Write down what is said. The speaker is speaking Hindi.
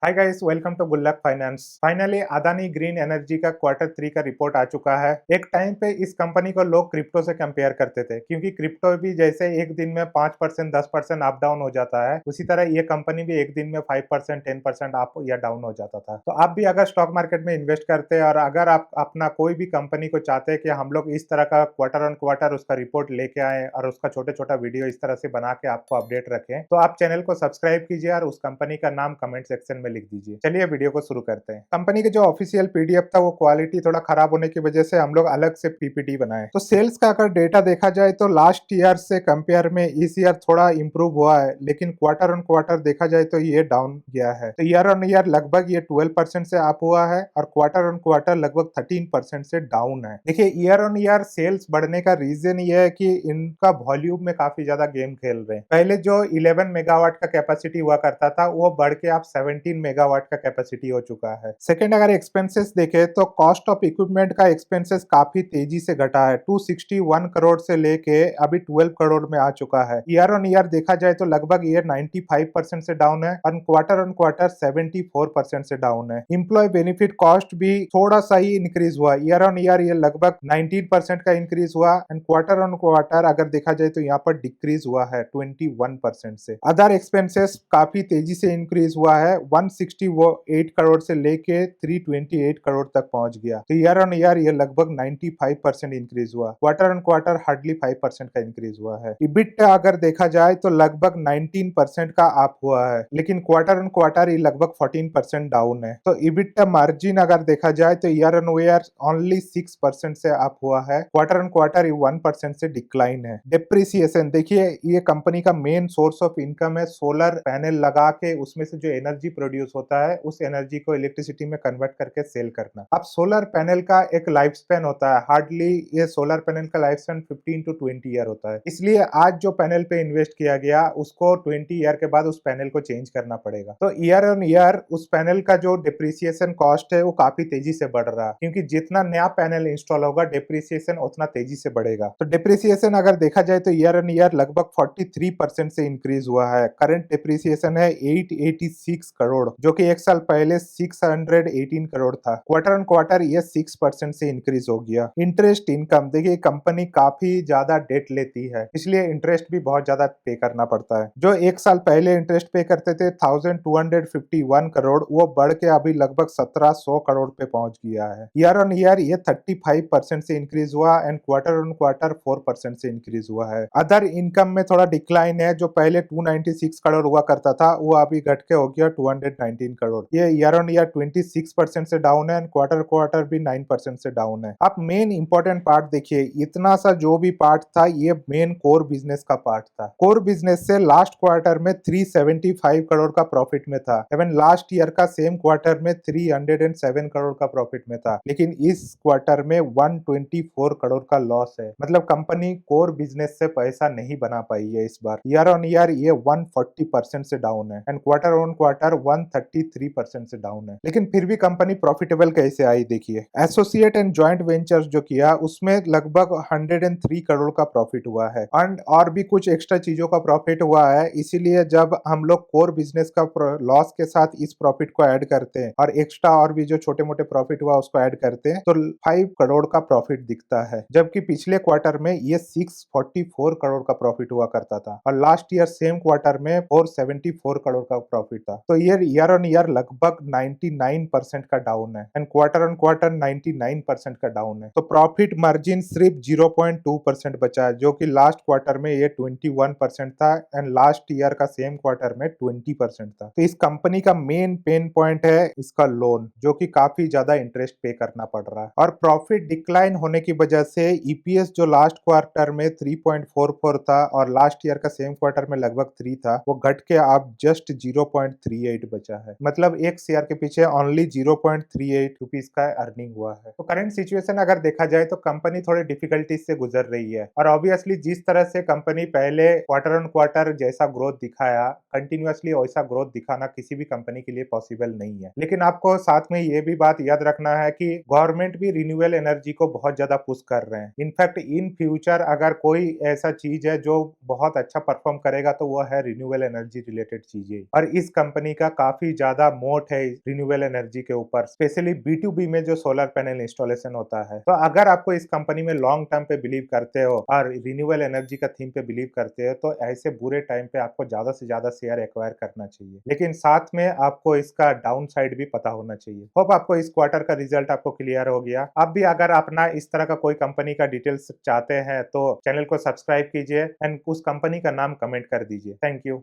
हाय गाइस, वेलकम टू गुल्लक finance. Finally Adani green energy का क्वार्टर 3 का रिपोर्ट आ चुका है। एक टाइम पे इस कंपनी को लोग क्रिप्टो से कंपेयर करते थे, क्योंकि क्रिप्टो भी जैसे एक दिन में 5% 10% अप डाउन हो जाता है, उसी तरह ये कंपनी भी एक दिन में 5% 10% अप या डाउन हो जाता था। तो आप भी अगर स्टॉक मार्केट में इन्वेस्ट करते हैं और अगर आप अपना कोई भी कंपनी को चाहते हैं कि हम लोग इस तरह का क्वार्टर ऑन क्वार्टर उसका रिपोर्ट लेके आए और उसका छोटा छोटा वीडियो इस तरह से बना के आपको अपडेट रखें, तो आप चैनल को सब्सक्राइब कीजिए और उस कंपनी का नाम कमेंट सेक्शन में लिख दीजिए। चलिए वीडियो को शुरू करते हैं। कंपनी के जो ऑफिशियल पीडीएफ था वो क्वालिटी थोड़ा खराब होने की वजह से हम लोग अलग से पीपीटी बनाए। तो सेल्स का अगर डेटा देखा जाए तो लास्ट ईयर से कंपेयर में इस ईयर थोड़ा इंप्रूव हुआ है, लेकिन क्वार्टर ऑन क्वार्टर देखा जाए तो ये डाउन गया है। तो ईयर ऑन ईयर लगभग ये 12% से अप हुआ है और क्वार्टर ऑन क्वार्टर लगभग 13% से डाउन है। देखिए, ईयर ऑन ईयर सेल्स बढ़ने का रीजन ये है कि इनका वॉल्यूम में काफी ज्यादा गेम खेल रहे हैं। पहले जो 11 मेगावाट का कैपेसिटी हुआ करता था वो बढ़ के अब 17 मेगावाट का कैपेसिटी हो चुका है। सेकंड, अगर एक्सपेंसेस देखें तो कॉस्ट ऑफ इक्विपमेंट का एक्सपेंसेस काफी तेजी से घटा है। 261 करोड़ से लेके अभी 12 करोड़ में आ चुका है। ईयर ऑन ईयर देखा जाए तो लगभग ये 95% से डाउन है और क्वार्टर 74% से डाउन है। एम्प्लॉय बेनिफिट कॉस्ट भी थोड़ा सा ही इंक्रीज हुआ। ईयर ऑन ईयर ये लगभग 19% का इंक्रीज हुआ एंड क्वार्टर ऑन क्वार्टर अगर देखा जाए तो यहाँ पर डिक्रीज हुआ है 21% से। अदर एक्सपेंसेस काफी तेजी से इंक्रीज हुआ है, 168 करोड़ से लेके 328 करोड़ तक पहुंच गया। तो ईयर ऑन ईयर ये लगभग 95% इंक्रीज हुआ। क्वार्टर ऑन क्वार्टर हार्डली 5% का इंक्रीज हुआ है। इबिटा अगर देखा जाए तो लगभग 19% का अप हुआ है, लेकिन क्वार्टर ऑन क्वार्टर ये लगभग 14% डाउन है। तो इबिटा मार्जिन अगर देखा जाए तो ईयर ऑन ईयर ओनली 6% से अप हुआ है, क्वार्टर ऑन क्वार्टर 1% से डिक्लाइन है। डिप्रिसिएशन देखिए, ये कंपनी का मेन सोर्स ऑफ इनकम है। सोलर पैनल लगा के उसमें से जो एनर्जी प्रोड्यूस होता है उस एनर्जी को इलेक्ट्रिसिटी में कन्वर्ट करके सेल करना। अब सोलर पैनल का एक लाइफ स्पैन होता है, हार्डली ये सोलर पैनल का लाइफ स्पैन 15 to 20 ईयर होता है। इसलिए आज जो पैनल पे इन्वेस्ट किया गया उसको 20 ईयर के बाद उस पैनल को चेंज करना पड़ेगा। तो ईयर ऑन ईयर उस पैनल का जो डिप्रिसिएशन कॉस्ट है वो काफी तेजी से बढ़ रहा है, क्योंकि जितना नया पैनल इंस्टॉल होगा डिप्रिसिएशन उतना तेजी से बढ़ेगा। तो डिप्रिसिएशन अगर देखा जाए तो ईयर ऑन ईयर लगभग 43% से इंक्रीज हुआ है। करंट डिप्रिसिएशन है 886 करोड़, जो कि एक साल पहले 618 करोड़ था। क्वार्टर ऑन क्वार्टर ये 6% से इंक्रीज हो गया। इंटरेस्ट इनकम देखिए, कंपनी काफी ज्यादा डेट लेती है, इसलिए इंटरेस्ट भी बहुत ज्यादा पे करना पड़ता है। जो एक साल पहले इंटरेस्ट पे करते थे 1251 करोड़, वो बढ़ के अभी लगभग 1700 करोड़ पे पहुंच गया है। ईयर ऑन ईयर ये 35% से इंक्रीज हुआ एंड क्वार्टर ऑन क्वार्टर 4% से इंक्रीज हुआ है। अदर इनकम में थोड़ा डिक्लाइन है, जो पहले 296 करोड़ हुआ करता था वो अभी घट के हो गया 219 करोड़। ये ईयर ऑन ईयर 26% से डाउन है एंड क्वार्टर क्वार्टर भी 9% से डाउन है। अब मेन इंपॉर्टेंट पार्ट देखिए, इतना सा जो भी पार्ट था ये मेन कोर बिजनेस का पार्ट था। कोर बिजनेस से लास्ट क्वार्टर में 375 करोड़ का प्रॉफिट में था, इवन लास्ट ईयर का सेम क्वार्टर में 307 करोड़ का प्रॉफिट में था, लेकिन इस क्वार्टर में 124 करोड़ का लॉस है। मतलब कंपनी कोर बिजनेस से पैसा नहीं बना पाई है इस बार। ईयर ऑन ईयर ये 140% से डाउन है एंड क्वार्टर ऑन क्वार्टर 133% से डाउन है, लेकिन फिर भी कंपनी प्रॉफिटेबल कैसे आई देखिए। एसोसिएट एंड जॉइंट वेंचर्स जो किया उसमें लगभग 103 करोड़ का प्रॉफिट हुआ है एंड और भी कुछ एक्स्ट्रा चीजों का प्रॉफिट हुआ है। इसीलिए जब हम लोग कोर बिजनेस का लॉस के साथ इस प्रॉफिट को ऐड करते हैं और एक्स्ट्रा और भी जो छोटे मोटे प्रॉफिट हुआ उसको ऐड करते हैं तो 5 करोड़ का प्रॉफिट दिखता है, जबकि पिछले क्वार्टर में ये 644 करोड़ का प्रॉफिट हुआ करता था और लास्ट ईयर सेम क्वार्टर में 474 करोड़ का प्रॉफिट था। तो ये ईयर ऑन ईयर लगभग 99% का डाउन है एंड क्वार्टर ऑन क्वार्टर 99% का डाउन है। तो प्रॉफिट मार्जिन सिर्फ 0.2% बचा है, जो कि लास्ट क्वार्टर में ये 21% था एंड लास्ट ईयर का सेम क्वार्टर में 20% था। तो इस कंपनी का मेन पेन पॉइंट है इसका लोन, जो कि काफी ज्यादा इंटरेस्ट पे करना पड़ रहा है और प्रॉफिट डिक्लाइन होने की वजह से ईपीएस जो लास्ट क्वार्टर में 3.44 था और लास्ट ईयर का सेम क्वार्टर में लगभग 3 था, वो घट के अब जस्ट 0.38 बचा है। मतलब एक शेयर के पीछे ओनली 0.38 रुपीज का अर्निंग हुआ है। तो करंट सिचुएशन अगर देखा जाए तो कंपनी थोड़ी डिफिकल्टीज से गुजर रही है और ऑब्वियसली जिस तरह से कंपनी पहले क्वार्टर ऑन क्वार्टर जैसा ग्रोथ दिखाया, कंटिन्यूअसली वैसा ग्रोथ दिखाना किसी भी कंपनी के लिए पॉसिबल नहीं है। लेकिन आपको साथ में ये भी बात याद रखना है कि गवर्नमेंट भी रिन्यूएबल एनर्जी को बहुत ज्यादा पुश कर रहे हैं। इनफैक्ट इन फ्यूचर अगर कोई ऐसा चीज है जो बहुत अच्छा परफॉर्म करेगा तो वो है रिन्यूएबल एनर्जी रिलेटेड चीजें, और इस कंपनी का काफी ज्यादा मोट है रिन्यूएबल एनर्जी के ऊपर, स्पेशली B2B में जो सोलर पैनल इंस्टॉलेशन होता है। तो अगर आपको इस कंपनी में लॉन्ग टर्म पे बिलीव करते हो और रिन्यूएबल एनर्जी का थीम पे बिलीव करते हो, तो ऐसे बुरे टाइम पे आपको ज्यादा से ज्यादा शेयर एक्वायर करना चाहिए, लेकिन साथ में आपको इसका डाउन साइड भी पता होना चाहिए। होप आपको इस क्वार्टर का रिजल्ट आपको क्लियर हो गया। अब भी अगर अपना इस तरह का कोई कंपनी का डिटेल्स चाहते हैं तो चैनल को सब्सक्राइब कीजिए एंड उस कंपनी का नाम कमेंट कर दीजिए। Thank you.